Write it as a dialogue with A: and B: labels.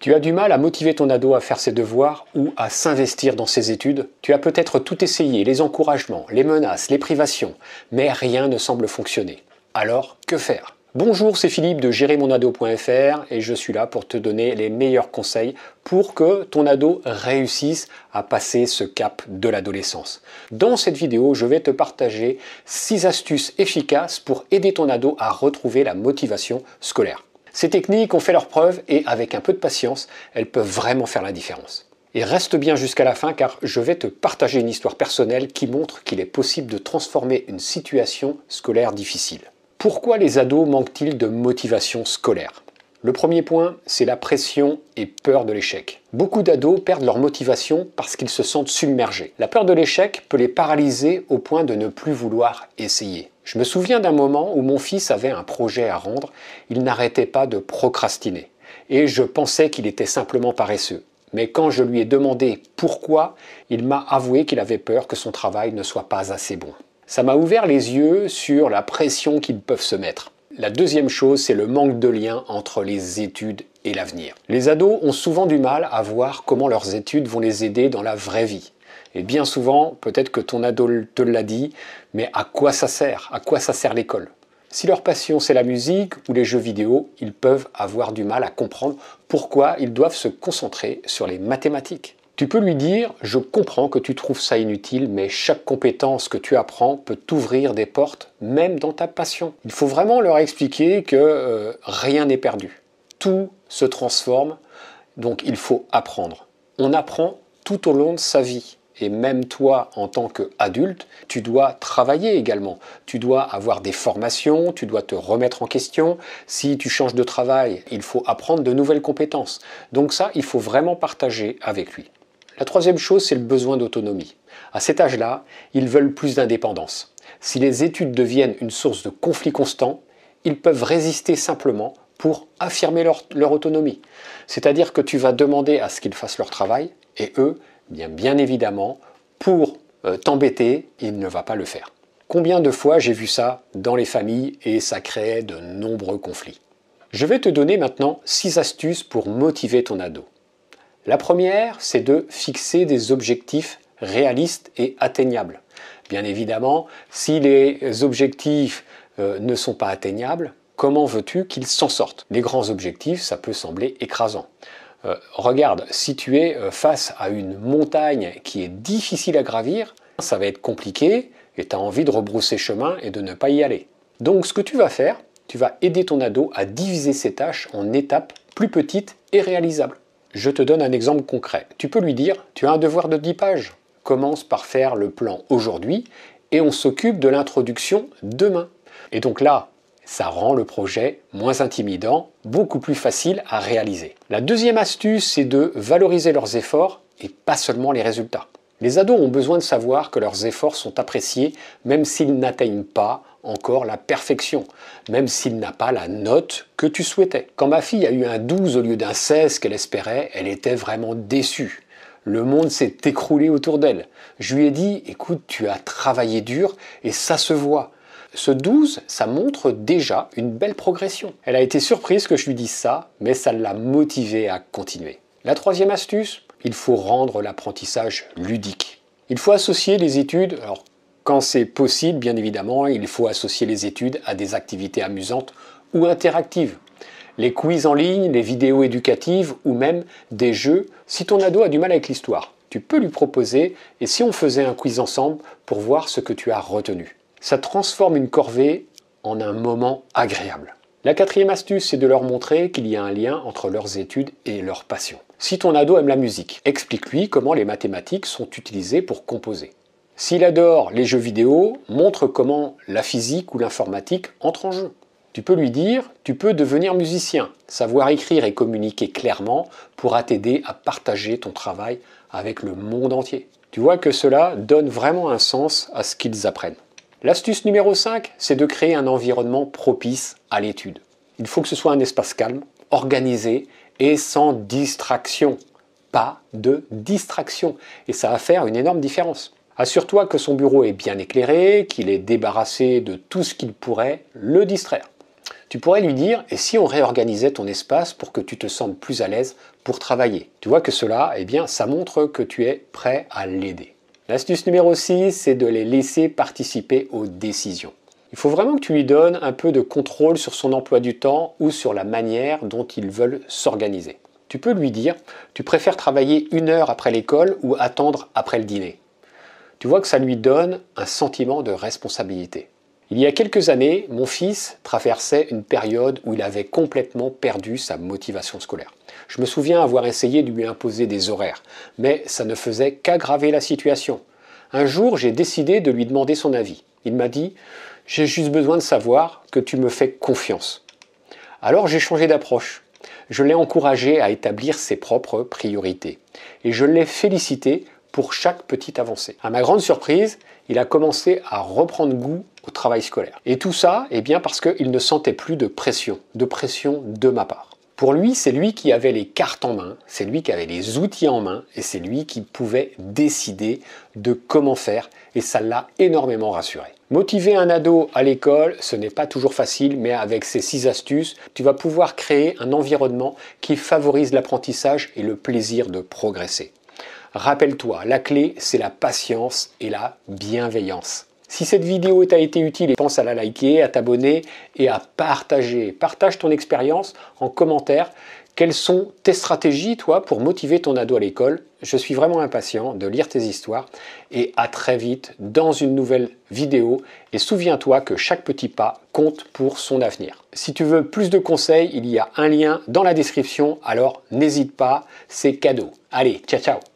A: Tu as du mal à motiver ton ado à faire ses devoirs ou à s'investir dans ses études? Tu as peut-être tout essayé, les encouragements, les menaces, les privations, mais rien ne semble fonctionner. Alors, que faire? Bonjour, c'est Philippe de GérerMonAdo.fr et je suis là pour te donner les meilleurs conseils pour que ton ado réussisse à passer ce cap de l'adolescence. Dans cette vidéo, je vais te partager 6 astuces efficaces pour aider ton ado à retrouver la motivation scolaire. Ces techniques ont fait leurs preuves et avec un peu de patience, elles peuvent vraiment faire la différence. Et reste bien jusqu'à la fin car je vais te partager une histoire personnelle qui montre qu'il est possible de transformer une situation scolaire difficile. Pourquoi les ados manquent-ils de motivation scolaire? Le premier point, c'est la pression et peur de l'échec. Beaucoup d'ados perdent leur motivation parce qu'ils se sentent submergés. La peur de l'échec peut les paralyser au point de ne plus vouloir essayer. Je me souviens d'un moment où mon fils avait un projet à rendre, il n'arrêtait pas de procrastiner. Et je pensais qu'il était simplement paresseux. Mais quand je lui ai demandé pourquoi, il m'a avoué qu'il avait peur que son travail ne soit pas assez bon. Ça m'a ouvert les yeux sur la pression qu'ils peuvent se mettre. La deuxième chose, c'est le manque de lien entre les études et l'avenir. Les ados ont souvent du mal à voir comment leurs études vont les aider dans la vraie vie. Et bien souvent, peut-être que ton ado te l'a dit, mais à quoi ça sert? À quoi ça sert l'école? Si leur passion c'est la musique ou les jeux vidéo, ils peuvent avoir du mal à comprendre pourquoi ils doivent se concentrer sur les mathématiques. Tu peux lui dire « Je comprends que tu trouves ça inutile, mais chaque compétence que tu apprends peut t'ouvrir des portes, même dans ta passion. » Il faut vraiment leur expliquer que rien n'est perdu. Tout se transforme, donc il faut apprendre. On apprend tout au long de sa vie. Et même toi, en tant qu'adulte, tu dois travailler également. Tu dois avoir des formations, tu dois te remettre en question. Si tu changes de travail, il faut apprendre de nouvelles compétences. Donc ça, il faut vraiment partager avec lui. La troisième chose, c'est le besoin d'autonomie. À cet âge-là, ils veulent plus d'indépendance. Si les études deviennent une source de conflit constant, ils peuvent résister simplement pour affirmer leur autonomie. C'est-à-dire que tu vas demander à ce qu'ils fassent leur travail et eux, bien évidemment, pour t'embêter, il ne va pas le faire. Combien de fois j'ai vu ça dans les familles et ça créait de nombreux conflits. Je vais te donner maintenant 6 astuces pour motiver ton ado. La première, c'est de fixer des objectifs réalistes et atteignables. Bien évidemment, si les objectifs ne sont pas atteignables, comment veux-tu qu'ils s'en sortent? Les grands objectifs, ça peut sembler écrasant. Regarde, si tu es face à une montagne qui est difficile à gravir, ça va être compliqué et tu as envie de rebrousser chemin et de ne pas y aller. Donc ce que tu vas faire, tu vas aider ton ado à diviser ses tâches en étapes plus petites et réalisables. Je te donne un exemple concret. Tu peux lui dire, tu as un devoir de 10 pages. Commence par faire le plan aujourd'hui et on s'occupe de l'introduction demain. Et donc là, ça rend le projet moins intimidant, beaucoup plus facile à réaliser. La deuxième astuce, c'est de valoriser leurs efforts et pas seulement les résultats. Les ados ont besoin de savoir que leurs efforts sont appréciés même s'ils n'atteignent pas encore la perfection, même s'il n'a pas la note que tu souhaitais. Quand ma fille a eu un 12 au lieu d'un 16 qu'elle espérait, elle était vraiment déçue. Le monde s'est écroulé autour d'elle. Je lui ai dit, écoute, tu as travaillé dur et ça se voit. Ce 12, ça montre déjà une belle progression. Elle a été surprise que je lui dise ça, mais ça l'a motivée à continuer. La troisième astuce, il faut rendre l'apprentissage ludique. Il faut associer les études, alors quand c'est possible, bien évidemment, il faut associer les études à des activités amusantes ou interactives. Les quiz en ligne, les vidéos éducatives ou même des jeux, si ton ado a du mal avec l'histoire, tu peux lui proposer « et si on faisait un quiz ensemble pour voir ce que tu as retenu ?» Ça transforme une corvée en un moment agréable. La quatrième astuce, c'est de leur montrer qu'il y a un lien entre leurs études et leur passion. Si ton ado aime la musique, explique-lui comment les mathématiques sont utilisées pour composer. S'il adore les jeux vidéo, montre comment la physique ou l'informatique entrent en jeu. Tu peux lui dire, tu peux devenir musicien. Savoir écrire et communiquer clairement pourra t'aider à partager ton travail avec le monde entier. Tu vois que cela donne vraiment un sens à ce qu'ils apprennent. L'astuce numéro 5, c'est de créer un environnement propice à l'étude. Il faut que ce soit un espace calme, organisé et sans distraction. Pas de distraction. Et ça va faire une énorme différence. Assure-toi que son bureau est bien éclairé, qu'il est débarrassé de tout ce qui pourrait le distraire. Tu pourrais lui dire, et si on réorganisait ton espace pour que tu te sentes plus à l'aise pour travailler? Tu vois que cela, eh bien, ça montre que tu es prêt à l'aider. L'astuce numéro 6, c'est de les laisser participer aux décisions. Il faut vraiment que tu lui donnes un peu de contrôle sur son emploi du temps ou sur la manière dont ils veulent s'organiser. Tu peux lui dire, tu préfères travailler 1 heure après l'école ou attendre après le dîner? Tu vois que ça lui donne un sentiment de responsabilité. Il y a quelques années, mon fils traversait une période où il avait complètement perdu sa motivation scolaire. Je me souviens avoir essayé de lui imposer des horaires, mais ça ne faisait qu'aggraver la situation. Un jour, j'ai décidé de lui demander son avis. Il m'a dit « J'ai juste besoin de savoir que tu me fais confiance ». Alors j'ai changé d'approche. Je l'ai encouragé à établir ses propres priorités. Et je l'ai félicité pour chaque petite avancée. À ma grande surprise, il a commencé à reprendre goût au travail scolaire. Et tout ça, eh bien parce qu'il ne sentait plus de pression de ma part. Pour lui, c'est lui qui avait les cartes en main, c'est lui qui avait les outils en main, et c'est lui qui pouvait décider de comment faire, et ça l'a énormément rassuré. Motiver un ado à l'école, ce n'est pas toujours facile, mais avec ces 6 astuces, tu vas pouvoir créer un environnement qui favorise l'apprentissage et le plaisir de progresser. Rappelle-toi, la clé, c'est la patience et la bienveillance. Si cette vidéo t'a été utile, pense à la liker, à t'abonner et à partager. Partage ton expérience en commentaire. Quelles sont tes stratégies, toi, pour motiver ton ado à l'école? Je suis vraiment impatient de lire tes histoires et à très vite dans une nouvelle vidéo. Et souviens-toi que chaque petit pas compte pour son avenir. Si tu veux plus de conseils, il y a un lien dans la description, alors n'hésite pas, c'est cadeau. Allez, ciao ciao!